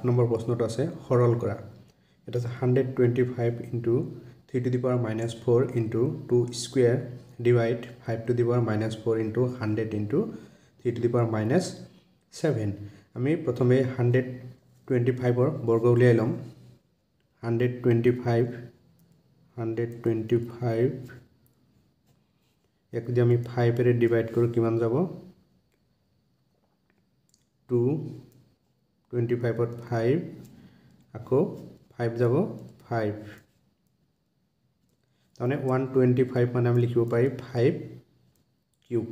8 number প্ৰশ্নটো আছে সৰল কৰা এটা আছে 125 into 3 to the power minus 4 into 2 square divide 5 to the power minus 4 into 100 into 3 to the power minus 7 আমি প্রথমে 125 এর বর্গ উলিয়াই লম 125 এক যদি আমি 5 এর ডিভাইড করি কিমান যাব 2 25 और 5 আকৌ 5 যাব 5 তাহলে 125 মানে আমি লিখিব পাৰি 5 কিউব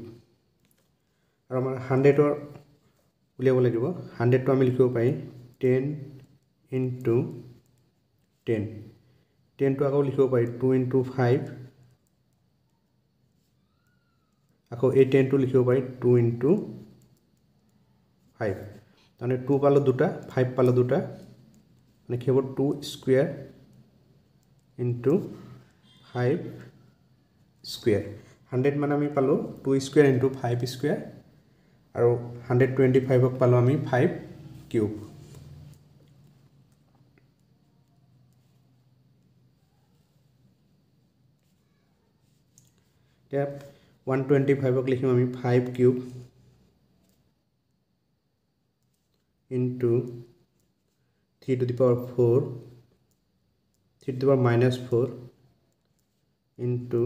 আৰু আমাৰ 100 ৰ উলিয়াব লাগিব 100 টো আমি লিখিব পাৰি 10 into 10 10 টো আকৌ লিখিব পাৰি 2 into 5 আকৌ এই 10 টো লিখিব পাৰি 2 into 5 তাহলে 2 পালো দুটা 5 পালো দুটা মানে কি হ'ব 2 স্কয়ার into 5 স্কয়ার 100 মানে আমি পালো 2 স্কয়ার into 5 স্কয়ার আৰু 125 ক পালো আমি 5 কিউব এতিয়া 125 ক লিখিম আমি 5 cube into 3 to the power 4 3 to the power minus 4 into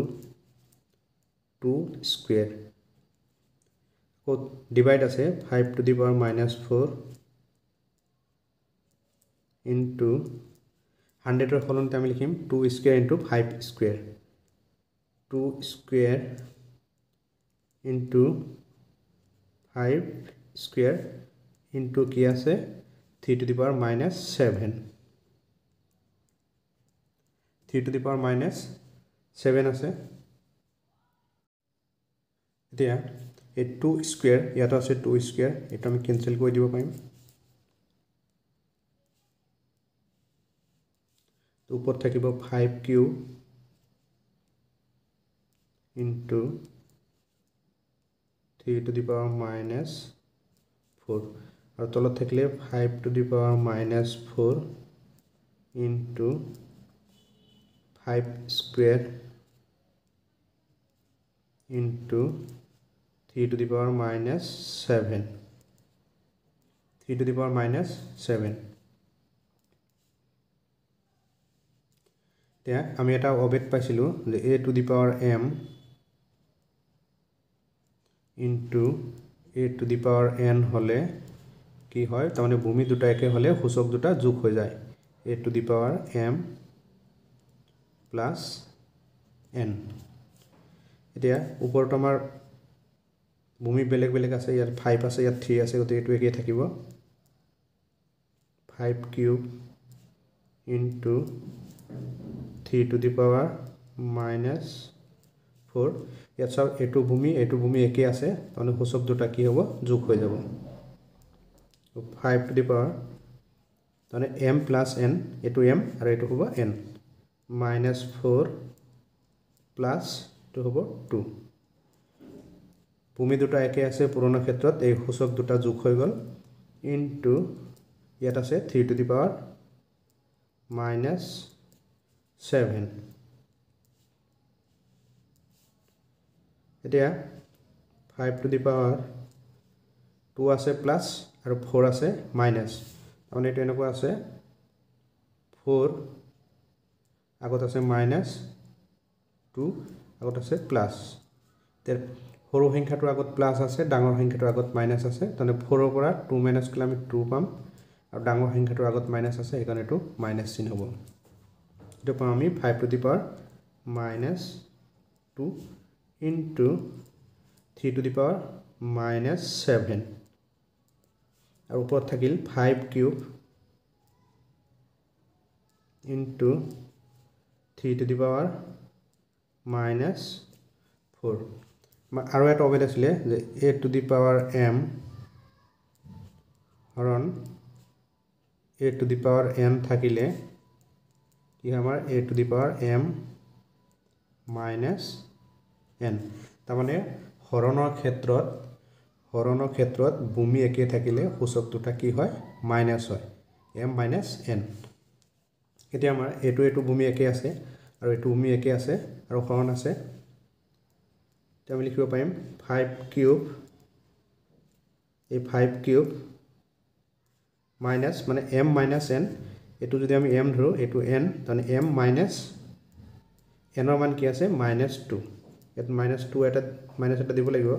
2 square so divide আছে 5 to the power minus 4 into 100 এর ফলনতে আমি লিখিম 2 square into 5 square 2 square into 5 square into কি আছে 3 to the power minus 7 3 to the power minus 7 আছে এতিয়া এই 2 square ইয়াতো আছে 2 স্কয়ার এটা আমি ক্যান্সেল কৰি দিব পাৰিম তো উপৰ থাকিব 5 cube into 3 to the power minus 4 और तलत थकले 5 to the power minus 4 into 5 square into 3 to the power minus 7 3 to the power minus 7 তে আমি এটা অবেদ পাইছিলো যে a to the power m into a to the power n হলে কি হয় তার মানে ভূমি দুটা একে হলে সূচক দুটা যোগ হৈ যায় a to the power m plus n এতিয়া উপৰত আমাৰ ভূমি বেলেগ বেলেগ আছে ইয়াত 5 আছে ইয়াত 3 আছে গতে এটো একে থাকিব 5 cube into 3 to the power minus 4 ইয়াত সব এটো ভূমি একে আছে তাহলে সূচক দুটা কি হ'ব যোগ হৈ যাব 5 to the power তাহলে m plus n এটো m আৰু এটো হ'ব n minus 4 plus to হ'ব 2 ভূমি দুটা একে আছে পুরনো ক্ষেত্ৰত এই সূচক দুটা যোগ হৈ গল into ইয়াত আছে 3 to the power minus 7 এতিয়া 5 to the power 2 আছে প্লাস আৰু 4 আছে মাইনাস মানে এটো এনেকুৱা আছে 4 আগত আছে মাইনাস 2 আগত আছে প্লাস তে সৰু সংখ্যাটোৰ আগত প্লাস আছে ডাঙৰ সংখ্যাটোৰ আগত মাইনাস আছে তনে 4 ৰ পৰা 2 মাইনাস কৰিলে আমি 2 পাম আৰু ডাঙৰ সংখ্যাটোৰ আগত মাইনাস আছে সেইকাৰণে এটো মাইনাস চিন হ'ব এটো পাম আমি 5 to the power minus 2 into 3 to the power minus 7 और ऊपर থাকিল 5 cube into 3 to the power minus 4 আৰু এটা অবেদ আছিল যে a to the power m হৰণ a to the power n থাকিলে কি আমাৰ a to the power m minus n তাৰ মানে হৰণৰ ক্ষেত্ৰত ভূমি একে থাকিলে সূচক দুটা কি হয় মাইনাস হয় m minus n এতিয়া আমাৰ এটো ভূমি একে আছে আৰু এটো ভূমি একে আছে আৰু হৰণ আছে তেতিয়া আমি লিখিব পাৰিম 5 কিউব এই 5 কিউব মাইনাস মানে m minus n এটো যদি আমি m ধৰো এটো n তানে m minus n ৰ মান কি আছে -2 এত -2 এটা মাইনাস এটা দিব লাগিব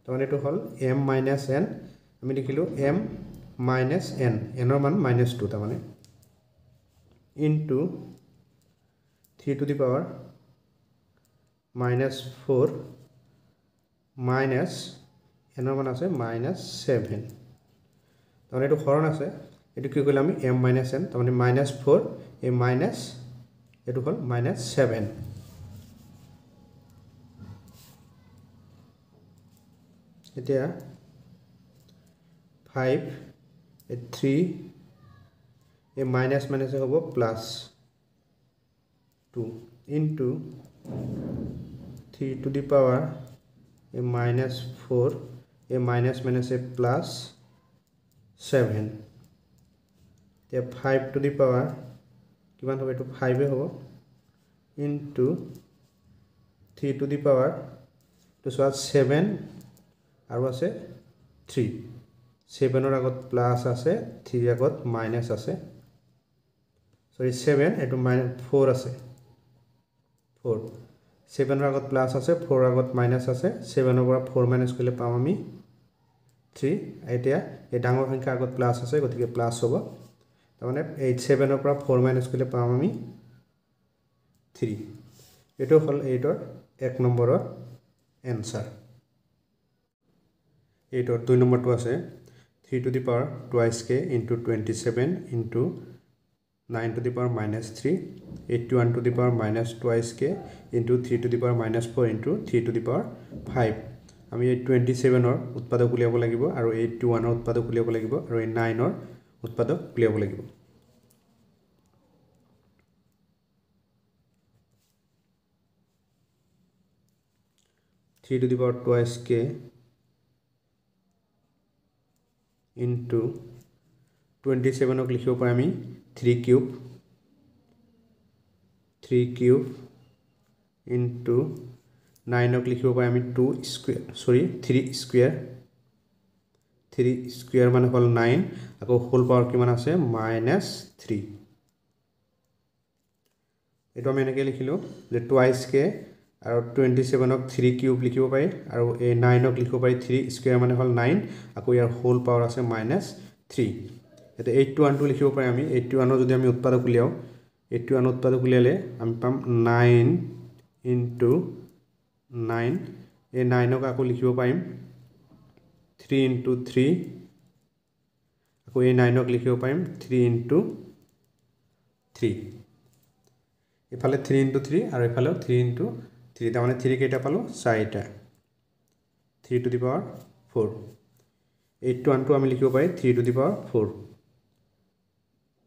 তানে এটো হল m minus n আমি লিখিলো m minus n n ৰ মান -2 তামানে into 3 to the power -4 minus n ৰ মান আছে -7 তাহলে এটো হৰণ আছে এটো কি কইলা আমি m minus n তাহলে -4 এ মাইনাস এটো হল -7 এতিয়া 5 এ 3 a minus minus hobo plus 2 into 3 to the power a minus 4 a minus minus a plus 7 the 5 to the power kiman hobe to 5 e hobo into 3 to the power to so 7 aru ase 3 7 or agot plus ase 3 agot minus ase sorry 7 eto -4 আছে 4 7 ৰ আগত plus আছে 4 ৰ আগত minus আছে 7 ৰ পৰা 4 minus কৰিলে পাম আমি 3 এতিয়া এই ডাঙৰ সংখ্যা আগত প্লাস আছে গতিকে প্লাস হ'ব তাৰ মানে 7 ৰ পৰা 4 মাইনাস কৰিলে পাম আমি 3 এটো হল 8 ৰ 1 নম্বৰৰ आंसर 8 ৰ 2 নম্বৰটো আছে 3 to the power twice k into 27 into 9 to the power -3 81 to the power minus twice k into 3 to the power -4 into 3 to the power 5 আমি এই 27 ৰ উৎপাদক উলিয়াব লাগিব আৰু 81 ৰ উৎপাদক উলিয়াব লাগিব আৰু এই 9 ৰ উৎপাদক উলিয়াব লাগিব 3 to the power twice k into 27 ক লিখিব পাৰি আমি 3 cube into 9 ক লিখিব পাৰি আমি 2 square sorry 3 square মানে হল 9 আকৌ হোল পাৱাৰ কিমান আছে -3 এটো আমি এনেকৈ লিখিলো যে টুৱাইস কে আৰু 27 ক 3 কিউব লিখিব পাৰি আৰু এই 9 ক লিখিব পাৰি 3 স্কয়াৰ মানে হল 9 আকৌ ইয়াৰ হোল পাৱাৰ আছে -3 এটা 81 টো লিখিব পাৰি আমি 81 ৰ যদি আমি উৎপাদক উলিয়াও 81 উৎপাদক উলিয়ালে আমি পাম 9 into 9 এই 9 ক আকৌ লিখিব পাৰিম 3 into 3 আকৌ এই 9 ক লিখিব পাৰিম 3 into 3 এফালে 3 into 3 আৰু এফালে 3 into 3 তাৰ মানে 3 কেইটা পালো 4টা 3 to the power 4 81 টো আমি লিখিব পাৰি 3 to the power 4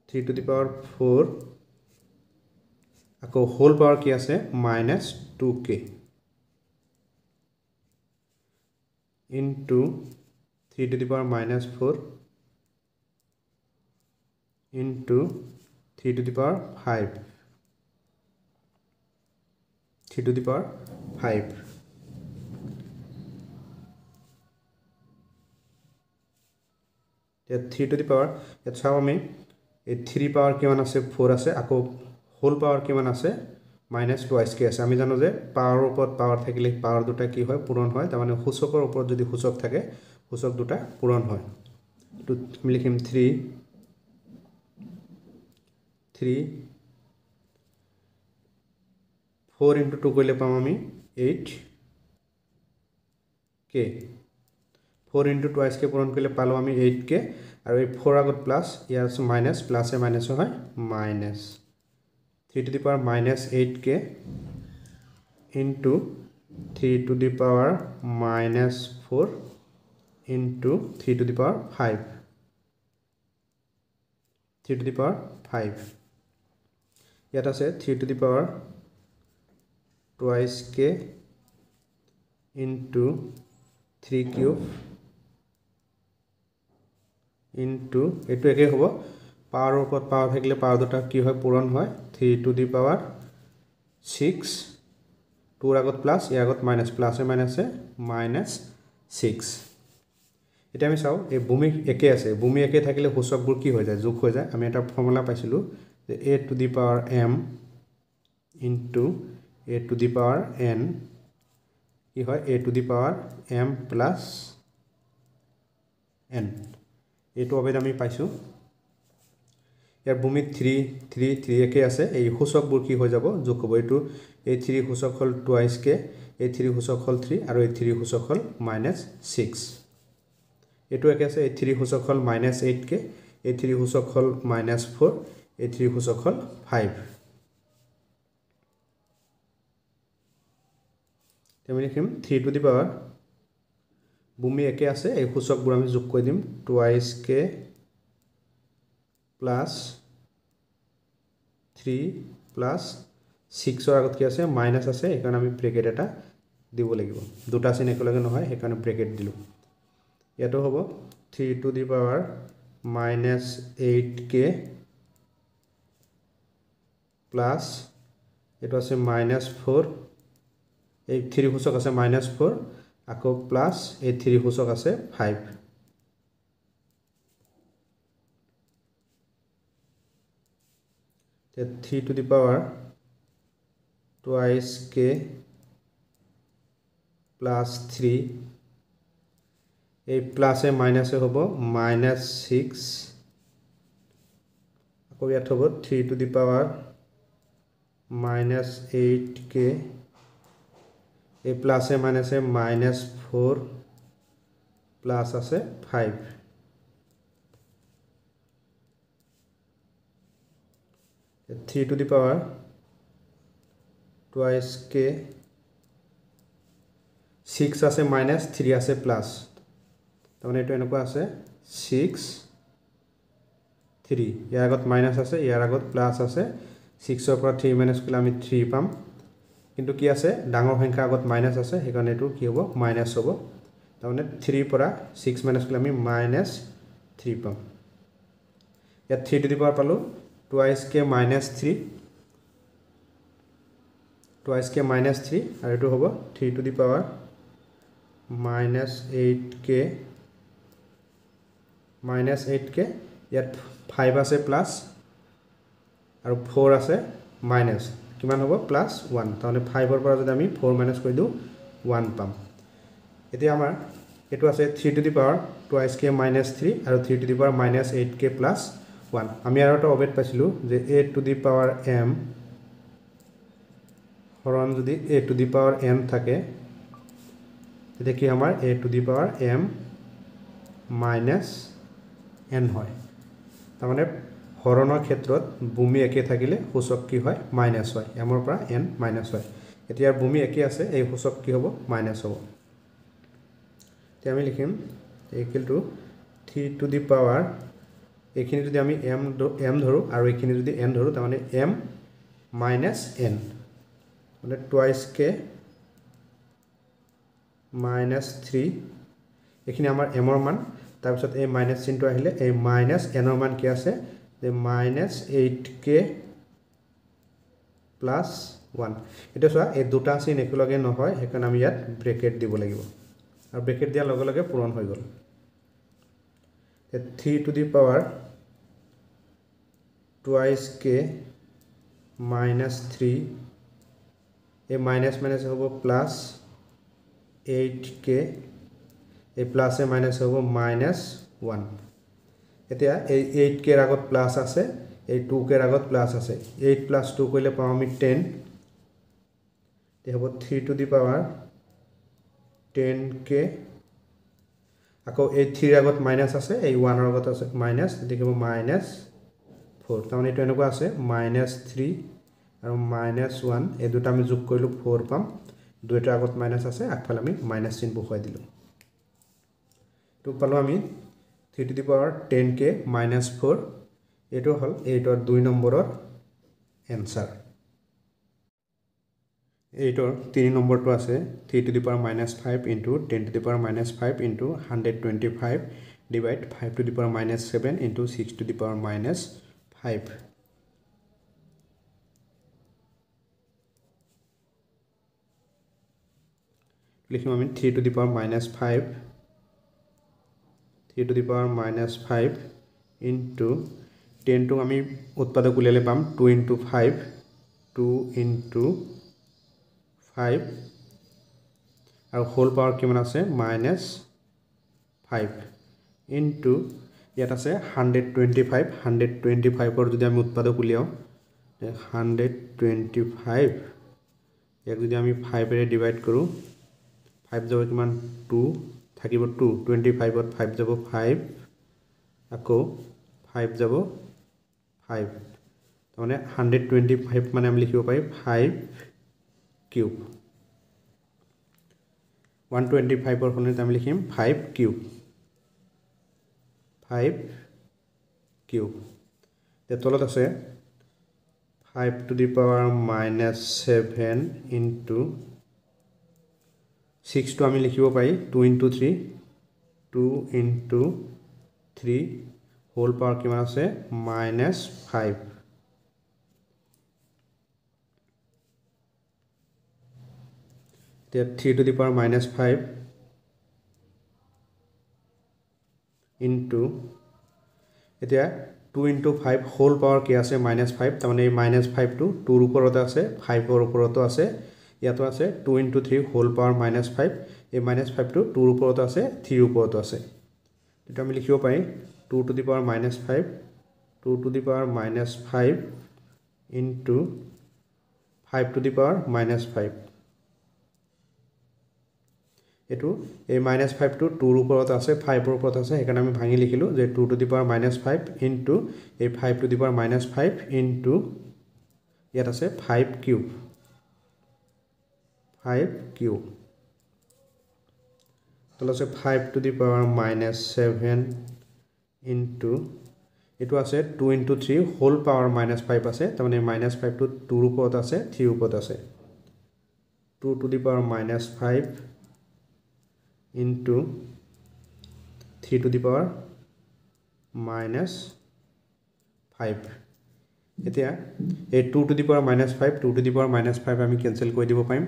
3 to the power 4 আকৌ হোল পাৱাৰ কি আছে -2k into 3 to the power -4 into 3 to the power 5 3 to the power 5 এতিয়া 3 to the power এটা চাও আমি এই 3 পাৱাৰ কিমান আছে 4 আছে আকৌ হোল পাৱাৰ কিমান আছে -2 কে আছে আমি জানো যে পাৱাৰৰ ওপৰত পাৱাৰ থাকিলে পাৱাৰ দুটা কি হয় পূৰণ হয় তাৰ মানে সূচকৰ ওপৰত যদি সূচক থাকে সূচক দুটা পূৰণ হয় তো আমি লিখিম 3 4 into 2 কৰিলে পাম আমি 8 k 4 into twice k পূৰণ কৰিলে পালো আমি 8 k আৰু এই 4 আগত প্লাস ইয়াৰ আছে মাইনাস প্লাসে মাইনাস হয় minus 3 to the power -8k into 3 to the power -4 into 3 to the power 5 3 to the power 5 ইয়াত আছে 3 to the power twice k into 3 cube into এইটো একে হ'ব পাৱাৰৰ ওপৰত পাৱাৰ থাকিলে পাৱাৰ দুটা কি হয় পূৰণ হয় 3 টু দি পাৱাৰ 6 2 ৰ আগত প্লাস ইয়াৰ আগত মাইনাস প্লাসে মাইনাসে -6 এটা আমি চাও এই ভূমি একে আছে ভূমি একে থাকিলে সূচকবোৰ কি হৈ যায় যোগ হৈ যায় আমি এটা ফৰ্মুলা পাইছিলো যে a to the power m into a to the power n কি হয় a to the power m plus n এইটো অবেদ আমি পাইছো ইয়াৰ ভূমি 3 3 3 একে আছে এই সূচকবোৰ কি হৈ যাব যোগ হ'ব এইটো এই 3 সূচক হল টুৱাইস কে এই 3 সূচক হল 3 আৰু এই 3 সূচক হল -6 এইটো একে আছে এই 3 সূচক হল -8 কে এই 3 সূচক হল -4 এই 3 সূচক হল 5 তেমনি লিখিম 3 টু দি পাৱাৰ ভূমি একে আছে এই সূচকবোৰ আমি যোগ কৰি দিম টুৱাইস কে প্লাস 3 প্লাস 6 ৰ আগত কি আছে মাইনাস আছে এইকাৰণে আমি ব্ৰেকেট এটা দিব লাগিব দুটা চিন একেলগে নহয় সেইকাৰণে ব্ৰেকেট দিলো ইয়াতো হ'ব 3 to the power -8k plus এটো আছে -4 এই 3 সূচক আছে -4 আকৌ প্লাস এই 3 সূচক আছে 5 3 to the power twice k plus 3 a plus a minus a hobo -6 ako yat hobo 3 to the power -8k a plus a minus a -4 plus ase 5 3 to the power twice k 6 আছে minus 3 আছে plus তাহলে এটো এনেকুৱা আছে 6 3 ইয়াৰ আগত minus আছে ইয়াৰ আগত plus আছে 6 ৰ পৰা 3 minus কৰিলে আমি 3 পাম কিন্তু কি আছে ডাঙৰ সংখ্যা আগত minus আছে সেইকাৰণে এটো কি হ'ব minus হ'ব তাহলে 3 পৰা 6 minus কৰিলে আমি -3 পাম ইয়াত 3 to the power পালো twice k -3 twice k -3 আৰু এটো হ'ব 3 to the power -8k ইয়াত 5 আছে প্লাস আৰু 4 আছে মাইনাস কিমান হ'ব প্লাস 1 তাহলে 5 ৰ পৰা যদি আমি 4 মাইনাস কৰি দিও 1 পাম এতিয়া আমাৰ এটো আছে 3 to the power twice k -3 আৰু 3 to the power -8k plus 1 আমি আৰু এটা অবেদ পাইছিলো যে a to the power m হৰণ যদি a to the power n থাকে তেতিয়া কি আমাৰ a to the power m minus n হয় তাৰ মানে হৰণৰ ক্ষেত্ৰত ভূমি একে থাকিলে সূচক কি হয় মাইনাস হয় m ৰ পৰা n মাইনাস হয় এতিয়া ভূমি একে আছে এই সূচক কি হ'ব মাইনাস হ'ব তে আমি লিখিম equal to 3 to the power এখিনি যদি আমি m ধৰো আৰু এখিনি যদি n ধৰো তাৰ মানে m minus n মানে twice k -3 এখিনি আমাৰ m ৰ মান তাৰ পিছত এই মাইনাস চিহ্নটো আহিলে এই মাইনাস n ৰ মান কি আছে যে -8k plus 1 এটা চোৱা এই দুটা চিহ্ন একেলগে নহয় সেইকাৰণে আমি ইয়াত ব্ৰেকেট দিব লাগিব আৰু ব্ৰেকেট দিয়াৰ লগে লগে পূৰণ হৈ গ'ল 3 to the power twice k -3 a minus minus hobo plus 8k a plus a minus hobo -1 এতিয়া এই 8k এর আগত প্লাস আছে এই 2k এর আগত প্লাস আছে 8 plus 2 কইলে পাও আমি 10 তে হবো 3 to the power 10k আকৌ এই 3 এর আগত মাইনাস আছে এই 1 এর আগত আছে মাইনাস দেখিব -4 তাহলে এটো এনেকুৱা আছে -3 আৰু -1 এই দুটা আমি যোগ কৰিলো 4 পাম দুইটা আগত মাইনাস আছে আগফালে আমি মাইনাস চিহ্ন বহাই দিলো তো পালো আমি 3 to the power 10k -4 এটো হল এইটোৰ 2 নম্বৰৰ এনসাৰ এইটোৰ 3 নম্বৰটো আছে 3 to the power -5 into 10 to the power -5 into 125 divide 5 to the power minus 7 into 6 to the power minus 5. লিখিম আমি 3 to the power minus 5 3 to the power minus 5 into 10 to আমি উৎপাদক উলিয়ালে পাম 2 into 5 2 into 5 আৰু হোল পাৱাৰ কিমান আছে minus 5 into ইয়াত আছে 125 125 ৰ যদি আমি উৎপাদক উলিয়াও 125 ইয়াক যদি আমি 5 ৰে ডিভাইড কৰো 5 যাব কিমান 2 থাকিব 2 25 ত 5 যাব 5 আকৌ 5 যাব 5 মানে 125 মানে আমি লিখিব পাৰি 5 কিউব 125 ৰ সলনি আমি লিখিম 5 কিউব 5 কিউব তে তলত আছে 5 to the power minus 7 into 6 to আমি লিখিব পাৰি 2 into 3 2 into 3 হোল পাৱাৰ কিমান আছে minus 5 তে 3 to the power minus 5 into এতিয়া 2 into 5 হোল পাৱাৰ কি আছে minus 5 তাৰ মানে এই minus 5 টো 2 ৰ ওপৰত আছে 5 ৰ ওপৰতো আছে ইয়াতো আছে 2 into 3 হোল পাৱাৰ minus 5 এই minus 5 টো 2 ৰ ওপৰতো আছে 3 ৰ ওপৰতো আছে এটা আমি লিখিব পাৰি 2 to the power minus 5 2 to the power minus 5 into 5 to the power minus 5 এটো এই minus 5 টো 2 ৰ ওপৰত আছে 5 ৰ ওপৰত আছে এখানে আমি ভাঙি লিখিলো যে 2 to the power minus 5 into এই 5 to the power minus 5 into ইয়াত আছে 5 কিউব 5 কিউব তল আছে 5 to the power minus 7 into এটো আছে 2 into 3 হোল পাৱাৰ minus 5 আছে তাৰ মানে minus 5 টো 2 ৰ ওপৰত আছে 3 ৰ ওপৰত আছে 2 to the power minus 5 into 3 to the power minus 5 এতিয়া এই 2 to the power minus 5 2 to the power minus 5 আমি ক্যান্সেল কৰি দিব পাৰিম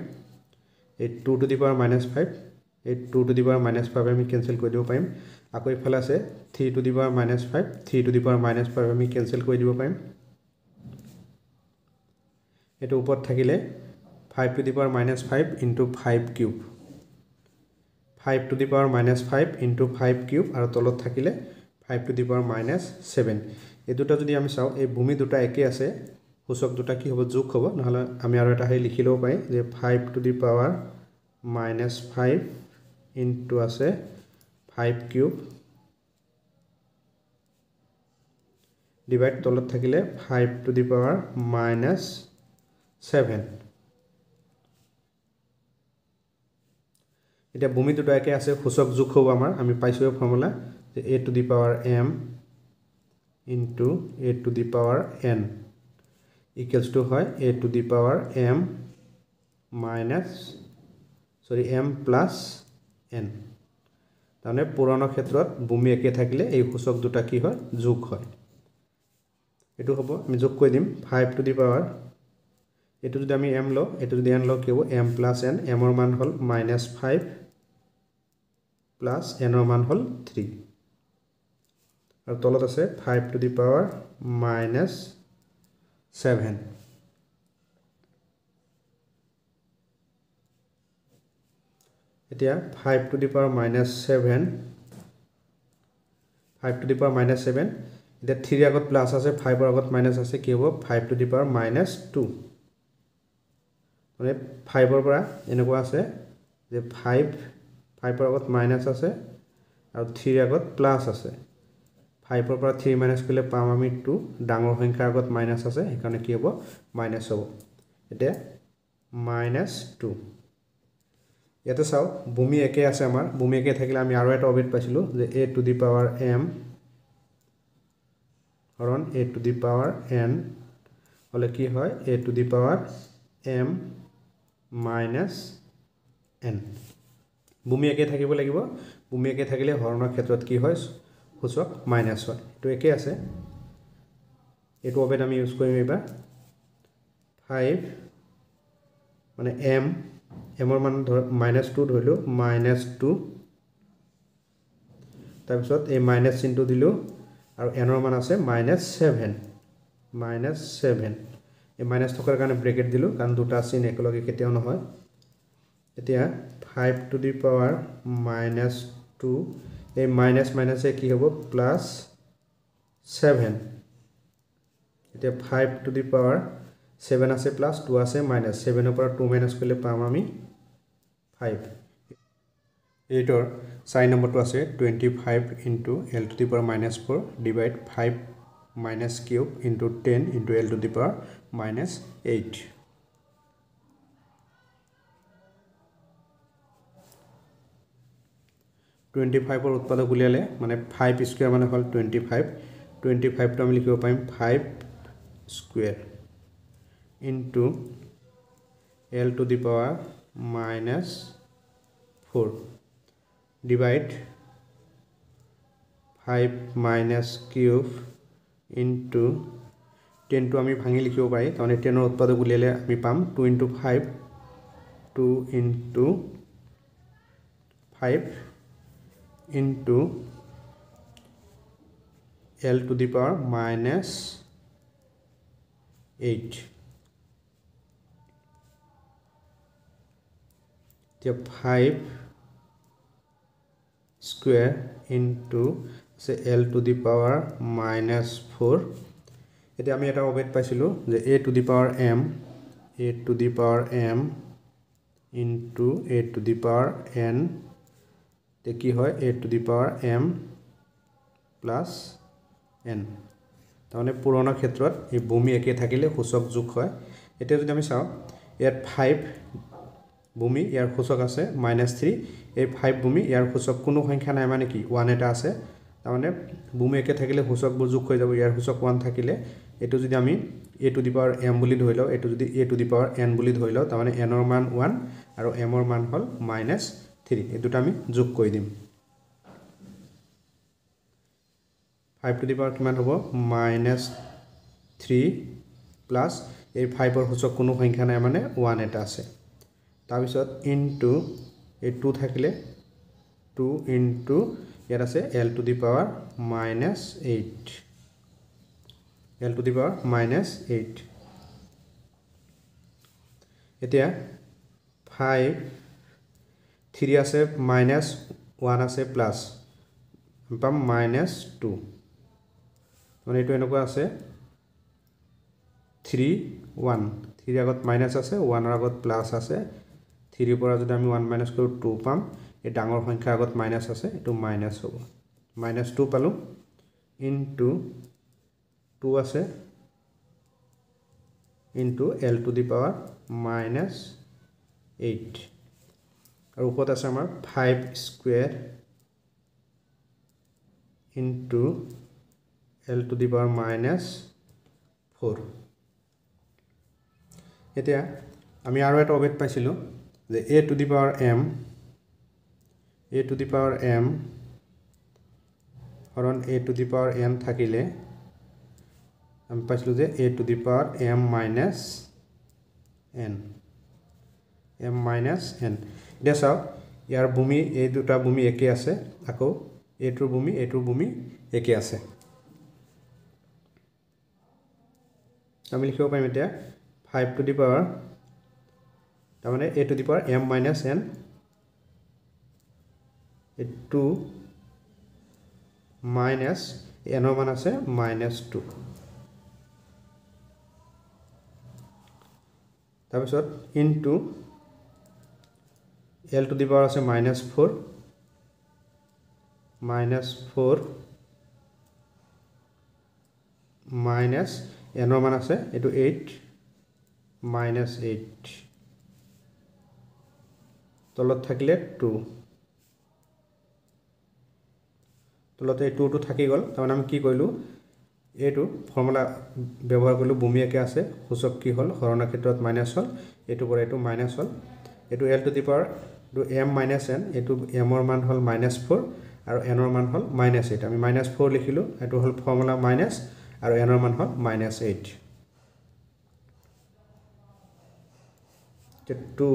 এই 2 to the power minus 5 এই 2 to the power minus 5 আমি ক্যান্সেল কৰি দিব পাৰিম আকৌ ইফালে আছে 3 to the power minus 5 3 to the power minus 5 আমি ক্যান্সেল কৰি দিব পাৰিম এটো ওপৰত থাকিলে 5 to the power minus 5 into 5 cube 5 to the power minus 5 into 5 cube আৰু তলত থাকিলে 5 to the power minus 7 এই দুটা যদি আমি চাও এই ভূমি দুটা একে আছে সূচক দুটা কি হ'ব যোগ হ'ব নহলে আমি আৰু এটা হেই লিখি লব পাই যে 5 to the power minus 5 into আছে 5 cube ডিভাইড তলত থাকিলে 5 to the power minus 7 এটা ভূমি দুটা একে আছে সূচক যোগ হ'ব আমাৰ আমি পাইছো এই ফৰ্মুলা যে a to the power m into a to the power n equals to হয় a to the power m plus n তাহলে পুরনো ক্ষেত্ৰত ভূমি একে থাকিলে এই সূচক দুটা কি হয় যোগ হয় এটো হ'ব আমি যোগ কৰি দিম 5 to the power এটো যদি আমি m ল এটো যদি n ল কি হ'ব m plus n m ৰ মান হল -5 plus n ৰ মান হল 3 আৰু তলত আছে 5 to the power -7 এতিয়া 5 to the power -7 5 to the power -7 এটা 3 আগত প্লাস আছে 5 ৰ আগত মাইনাস আছে কি হ'ব 5 to the power -2 মানে 5 ৰ পৰা এনেকুৱা আছে যে 5 ৰ আগত মাইনাস আছে আৰু 3 ৰ আগত প্লাস আছে 5 ৰ পৰা 3 মাইনাস কৰিলে পাম আমি 2 ডাঙৰ সংখ্যাৰ আগত মাইনাস আছে সেইকাৰণে কি হ'ব মাইনাস হ'ব এটা -2 ইয়াতে চাও ভূমি একে আছে আমাৰ ভূমি একে থাকিলে আমি আৰু এটা অবিট পাইছিলো যে a to the power m হৰণ a to the power n হলে কি হয় a to the power m minus n ভূমি একে থাকিব লাগিব ভূমি একে থাকিলে হৰণৰ ক্ষেত্ৰত কি হয় সূচক মাইনাছ হয় এইটো একেই আছে এইটো অবেদ আমি ইউজ কৰিম এবাৰ 5 মানে এমৰ মান -2 ধৰিলোঁ -2 তাৰপিছত এই মাইনাছ চিনটো দিলোঁ আৰু এনৰ মান আছে -7 এই মাইনাছ থকাৰ কাৰণে ব্ৰেকেট দিলোঁ কাৰণ দুটা চিন একেলগে কেতিয়াও নহয় এতিয়া 5 টু দি পাৱাৰ -2 এই মাইনাছে কি হ'ব +7 এতিয়া 5 টু দি পাৱাৰ 7 আছে +2 আছে -7 ৰ পৰা 2 মাইনাছ কৰিলে পাম আমি 5 এইটোৰ 4 নম্বৰটো আছে 25 into l to the power -4 divide 5 -³ into 10 into l to the power -8 25 ৰ উৎপাদক উলিয়ালে মানে 5 স্কয়াৰ মানে হ'ল 25 টো আমি লিখিব পাৰিম 5 square into l to the power -4 divide 5 -³ into 10 টো আমি ভাঙি লিখিব পাৰি তাৰমানে 10 ৰ উৎপাদক উলিয়ালে আমি পাম 2 into 5 2 into 5 into l to the power -8 the 5 square into say l to the power -4 এতিয়া আমি এটা অবেদ পাইছিলো যে a to the power m into a to the power n তে কি হয় a to the power m plus n তাৰমানে পুৰণা ক্ষেত্ৰত এই ভূমি একে থাকিলে সূচক যোগ হয় এতিয়া যদি আমি চাও ইয়াত 5 ভূমি ইয়াৰ সূচক আছে -3 এই 5 ভূমি ইয়াৰ সূচক কোনো সংখ্যা নাই মানে কি 1 এটা আছে তাৰমানে ভূমি একে থাকিলে সূচকবোৰ যোগ হৈ যাব ইয়াৰ সূচক 1 থাকিলে এটো যদি আমি a to the power m বুলি ধৰি লও এটো যদি a to the power n বুলি ধৰি লও তাৰমানে n ৰ মান 1 আৰু m ৰ মান হ'ল -3 এই দুটা আমি যোগ কৰি দিম 5 to the power কিমান হ'ব -3 প্লাস এই 5 ৰ সূচক কোনো সংখ্যা নাই মানে 1 এটা আছে তাৰ পিছত ইনটু এই 2 থাকিলে 2 ইনটু ইয়াত আছে l to the power -8 l to the power -8 এতিয়া 5 3 আছে -1 আছে প্লাস পাম -2 মানে এটো এনেকুৱা আছে 3 1 3 আগত মাইনাস আছে 1 ৰ আগত প্লাস আছে 3 ৰ পৰা যদি আমি 1 মাইনাস কৰো 2 পাম এই ডাঙৰ সংখ্যা আগত মাইনাস আছে এটো মাইনাস হ'ব -2 পালো ইনটু 2 আছে into l to the power -8 আৰু উপত আছে আমাৰ 5 square into l to the power -4 এতিয়া আমি আৰু এটা অবেদ পাইছিলো যে a to the power m হৰণ a to the power n থাকিলে আমি পাইছিলো যে a to the power m minus n এতিয়া চাও ইয়াৰ ভূমি এই দুটা ভূমি একে আছে আকৌ এটোৰ ভূমি একে আছে আমি লিখিব পাৰিম এতিয়া 5 টু দি পাৱাৰ তাৰমানে a to the power m minus n 2 minus n ৰ মান আছে -2 তাৰপিছত into l to the power আছে -4 মাইনাস n ৰ মান আছে এটো 8 -8 তলত থাকিলে 2 তলতে 2 টো থাকি গল তাৰমানে আমি কি কৰিলো এটো ফৰ্মুলা ব্যৱহাৰ কৰিলো ভূমি একে আছে সূচক কি হল হৰণৰ ক্ষেত্ৰত মাইনাস হল এটো পৰা এটো মাইনাস হল এটো l to the power m minus n এটো m ৰ মান হল -4 আৰু n ৰ মান হ'ল -8 আমি -4 লিখিলোঁ এটো হ'ল ফৰ্মুলা মাইনাস আৰু n ৰ মান হ'ল -8 2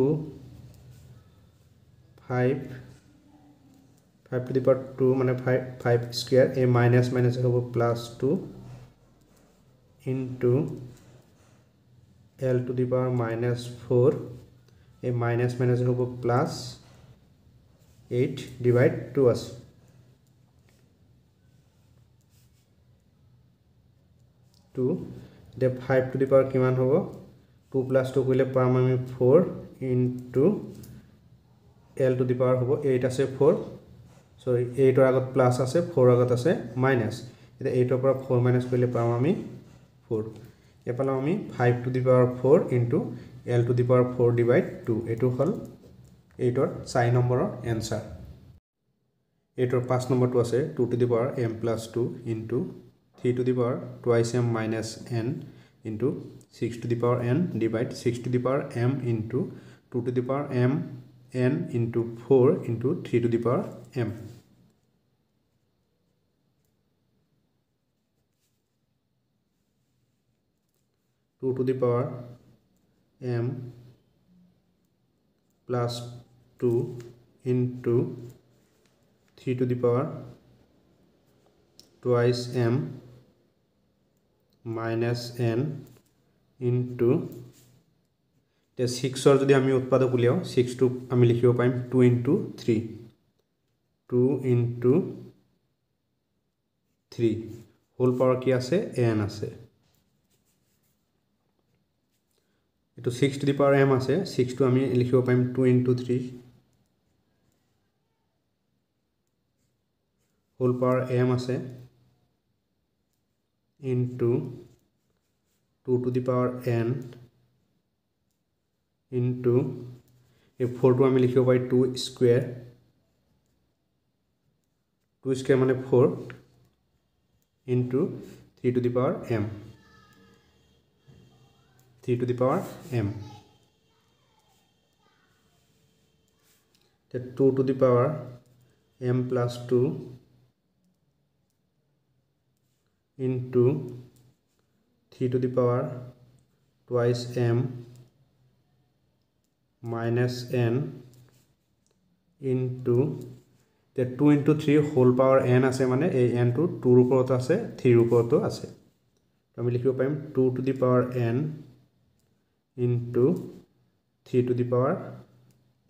5 to the power 2 মানে 5 স্কয়ার এই মাইনাস মাইনাস হ'ব +2 into l to the power -4 এই মাইনাস মাইনাস হ'ব +8 divide 2 আছে 2 the 5 to the power কিমান হ'ব 2 + 2 কৰিলে পাম আমি 4 into l to the power হ'ব 8 আছে 4 sorry 8 ৰ আগত প্লাস আছে 4 ৰ আগত আছে মাইনাস এটা 8 ৰ পৰা 4 মাইনাস কৰিলে পাম আমি 4 এপালা আমি 5 to the power 4 into l to the power 4 divide 2 এটো হল 8 ৰ 4 নম্বৰৰ आंसर 8 ৰ 5 নম্বৰটো আছে 2 to the power m + 2 into 3 to the power twice m minus n into 6 to the power n divide 6 to the power m into 2 to the power m n into 4 into 3 to the power m 2 to the power m plus 2 into 3 to the power twice m minus n into 6 और যদি আমি উৎপাদক উলিয়াও 6 two আমি লিখিব পাইম 2 into 3 2 into 3 whole পাওয়ার কি আছে n আছে এটো 6 to the power m আছে 6 টু আমি লিখিব পাইম 2 into 3 হোল পাওয়ার m আছে into 2 to the power n into এই 4 টু আমি লিখিব পাই 2 স্কয়ার 2 স্কয়ার মানে 4 into 3 to the power m 3 to the power m 2 to the power m plus 2 into 3 to the power twice m minus n into 2 into 3 whole power n আছে মানে এই n to 2 ৰ ওপৰত আছে 3 ৰ ওপৰতো আছে তো আমি লিখিব পাৰিম 2 to the power n into 3 to the power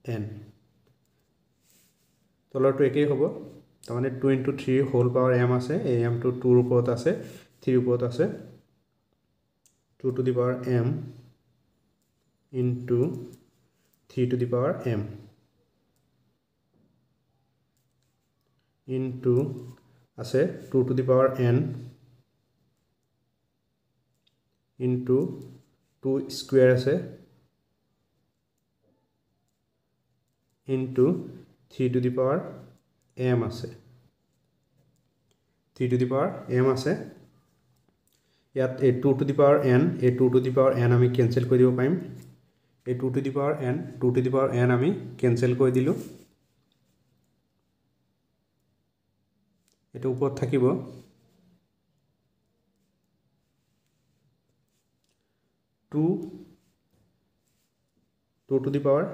n তলৰটো একেই হ'ব তাৰমানে 2 into 3 whole power m আছে এই m to 2 ৰ ওপৰত আছে 3 ৰ ওপৰত আছে 2 to the power m into 3 to the power m into আছে 2 to the power n into 2 square আছে into 3 to the power m আছে 3 to the power m আছে ইয়াত এই 2 to the power n এই 2 to the power n আমি cancel কৰি দিব পাৰিম এই 2 to the power n 2 to the power n আমি ক্যান্সেল কৰি দিলো এটা উপৰত থাকিব 2 to the power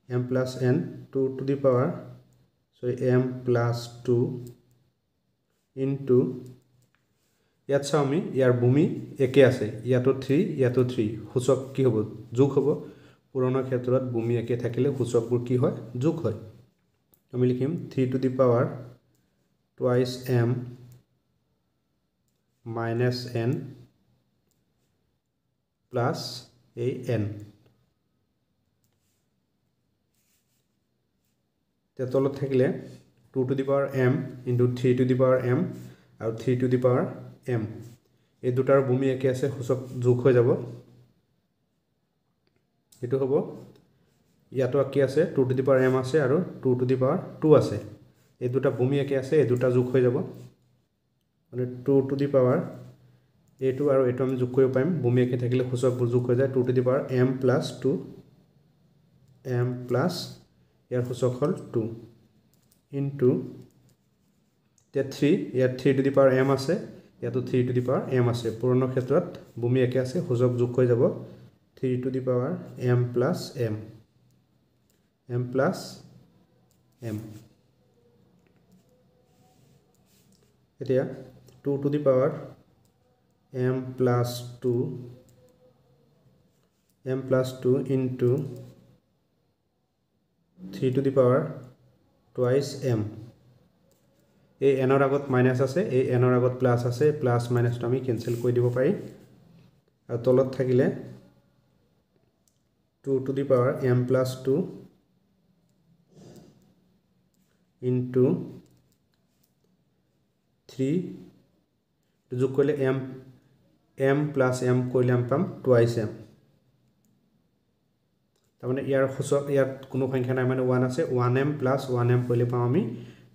m plus n 2 to the power m plus 2 into ইয়াত চাও আমি ইয়াৰ ভূমি একে আছে ইয়াতো 3 ইয়াতো 3 সূচক কি হ'ব যোগ হ'ব পুৰণা ক্ষেত্ৰত ভূমি একে থাকিলে সূচকবোৰ কি হয় যোগ হয় আমি লিখিম 3 to the power twice m minus n plus a n তে তলত থাকিলে 2 to the power m into 3 to the power m আৰু 3 to the power m এই দুটাৰ ভূমি একে আছে সূচক যোগ হৈ যাব এটো হ'ব ইয়াতো কি আছে 2 to the power m আছে আৰু 2 to the power 2 আছে এই দুটা ভূমি একে আছে এই দুটা যোগ হৈ যাব মানে 2 to the power a2 আৰু a2 আমি যোগ কৰিব পাৰিম ভূমি একে থাকিলে সূচকবোৰ যোগ হৈ যায় 2 to the power m plus 2 m plus ইয়াৰ সূচক হ'ল 2 into এতিয়া 3 ইয়াত 3 টু দি পাৱাৰ m আছে ইয়াতো 3 টু দি পাৱাৰ m আছে পূৰণৰ ক্ষেত্ৰত ভূমি একে আছে সূচক যোগ হৈ যাব 3 to the power m plus m m plus m এতিয়া 2 to the power m plus 2 into 3 to the power twice m এই n ৰ আগত মাইনাছ আছে এই n ৰ আগত প্লাছ আছে প্লাছ মাইনাছটো আমি কেনসেল কৰি দিব পাৰি আৰু তলত থাকিলে 2 to the power m plus 2 into 3 যোগ কৰিলে m প্লাছ m কৰিলে আমি পাম টুৱাইছ m তাৰমানে ইয়াৰ সূচক ইয়াত কোনো সংখ্যা নাই মানে 1 আছে 1m প্লাছ 1m কৰিলে পাম আমি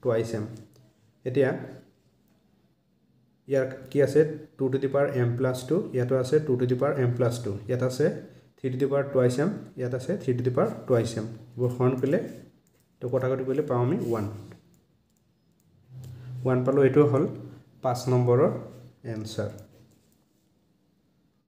টুৱাইছ m এতিয়া ইয়াৰ কি আছে 2 to the power m plus 2 ইয়াতো আছে 2 to the power m plus 2 ইয়াত আছে 3 to the power twice m ইয়াত আছে 3 to the power twice m এইবোৰ হৰণ কৰিলে তো কটাকটি কৰিলে পাম আমি 1 পালো এইটো হ'ল 5 নম্বৰৰ এনসাৰ